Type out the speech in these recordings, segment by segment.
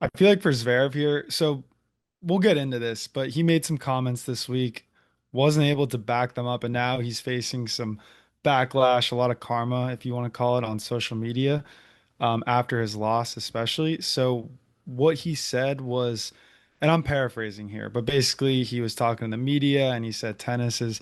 I feel like for Zverev here, so we'll get into this, but he made some comments this week, wasn't able to back them up, and now he's facing some backlash, a lot of karma, if you want to call it, on social media, after his loss, especially. So what he said was, and I'm paraphrasing here, but basically he was talking to the media and he said tennis is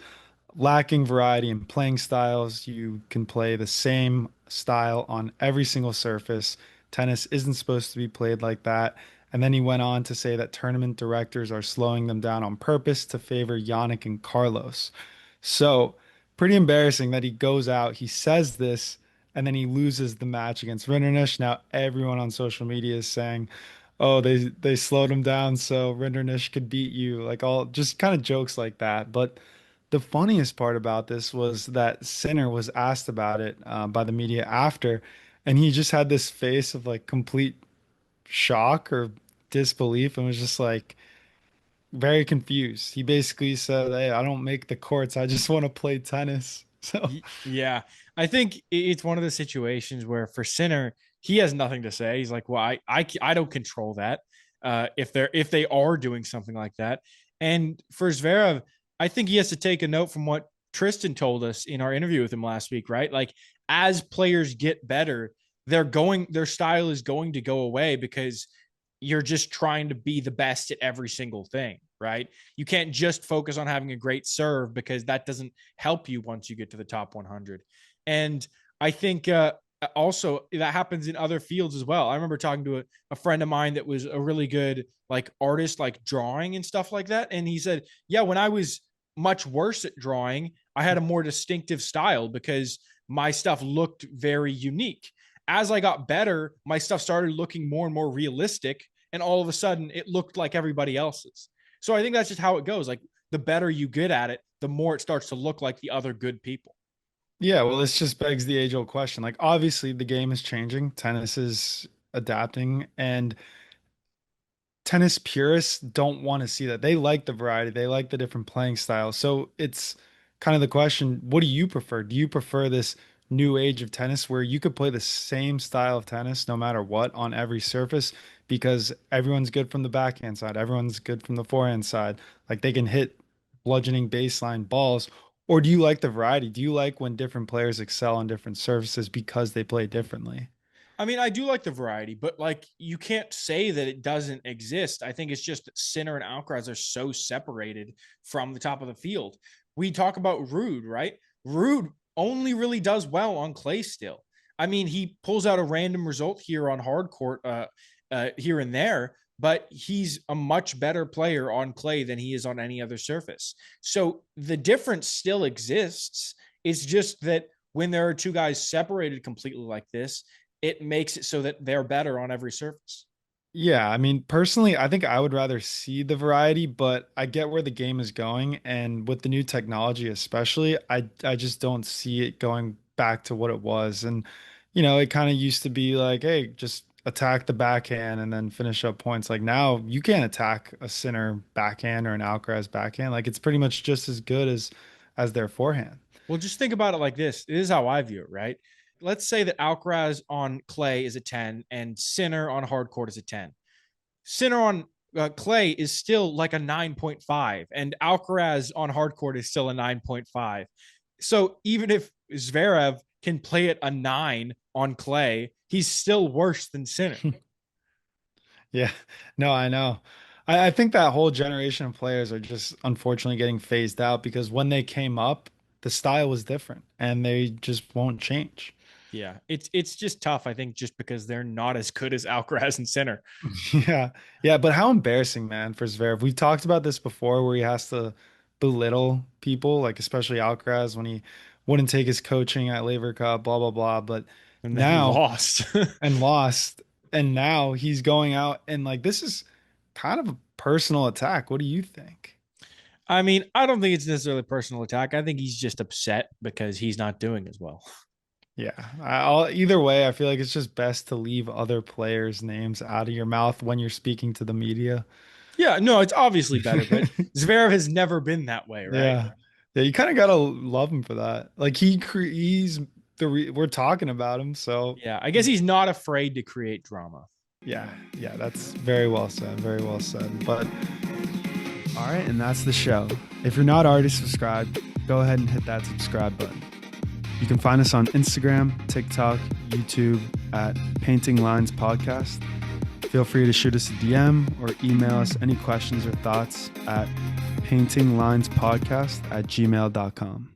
lacking variety in playing styles. You can play the same style on every single surface. Tennis isn't supposed to be played like that. And then he went on to say that tournament directors are slowing them down on purpose to favor Jannik and Carlos. So, pretty embarrassing that he goes out, he says this, and then he loses the match against Rinderknech. Now, everyone on social media is saying, "Oh, they slowed him down so Rinderknech could beat you." Like all just kind of jokes like that. But the funniest part about this was that Sinner was asked about it by the media after, and he just had this face of like complete shock or disbelief and was just like very confused. He basically said, "Hey, I don't make the courts. I just want to play tennis." So, Yeah, I think it's one of the situations where for Sinner, he has nothing to say. He's like, well, I don't control that. If they are doing something like that, and for Zverev, I think he has to take a note from what Tristan told us in our interview with him last week, right? Like as players get better, their style is going to go away because you're just trying to be the best at every single thing, right? You can't just focus on having a great serve because that doesn't help you once you get to the top 100. And I think also that happens in other fields as well. I remember talking to a friend of mine that was a really good like artist, like drawing and stuff like that. And he said, yeah, when I was much worse at drawing, I had a more distinctive style because my stuff looked very unique. As I got better, my stuff started looking more and more realistic. And all of a sudden, it looked like everybody else's. So I think that's just how it goes. Like the better you get at it, the more it starts to look like the other good people. yeah, well, this just begs the age-old question. Like, obviously, the game is changing, tennis is adapting, and tennis purists don't want to see that. They like the variety, they like the different playing styles. So it's kind of the question, what do you prefer? Do you prefer this new age of tennis where you could play the same style of tennis no matter what on every surface because everyone's good from the backhand side, everyone's good from the forehand side, like they can hit bludgeoning baseline balls? Or do you like the variety? Do you like when different players excel on different surfaces because they play differently? I mean, I do like the variety, but like you can't say that it doesn't exist. I think it's just that Sinner and Alcaraz are so separated from the top of the field. We talk about Rude, right? Rude only really does well on clay still. I mean, he pulls out a random result here on hard court, here and there, but he's a much better player on clay than he is on any other surface. So the difference still exists. It's just that when there are two guys separated completely like this, it makes it so that they're better on every surface. Yeah, I mean, personally, I think I would rather see the variety, but I get where the game is going, and with the new technology especially, I just don't see it going back to what it was. And it kind of used to be like, hey, just attack the backhand and then finish up points. Like now, you can't attack a Sinner backhand or an Alcaraz backhand. Like it's pretty much just as good as their forehand. Well, just think about it like this. This is how I view it, right? Let's say that Alcaraz on clay is a 10 and Sinner on hard court is a 10. Sinner on clay is still like a 9.5, and Alcaraz on hard court is still a 9.5. So even if Zverev can play at a 9 on clay, he's still worse than Sinner. Yeah, no, I know. I think that whole generation of players are just unfortunately getting phased out because when they came up, the style was different and they just won't change. Yeah, it's just tough. I think just because they're not as good as Alcaraz and Sinner. Yeah. Yeah, but how embarrassing, man, for Zverev. We've talked about this before where he has to belittle people, like especially Alcaraz when he wouldn't take his coaching at Laver Cup, blah, blah, blah. But And then now lost. and lost, and now he's going out and like this is kind of a personal attack. What do you think? I mean, I don't think it's necessarily a personal attack. I think he's just upset because he's not doing as well. Yeah, either way, I feel like it's just best to leave other players' names out of your mouth when you're speaking to the media. Yeah, no, it's obviously better, but Zverev has never been that way, right? Yeah, yeah, you kind of gotta love him for that. Like he's we're talking about him, so Yeah, I guess he's not afraid to create drama. Yeah, yeah, that's very well said. Very well said. But all right, and that's the show. If you're not already subscribed, go ahead and hit that subscribe button. You can find us on Instagram, TikTok, YouTube at Painting Lines Podcast. Feel free to shoot us a DM or email us any questions or thoughts at paintinglinespodcast@gmail.com.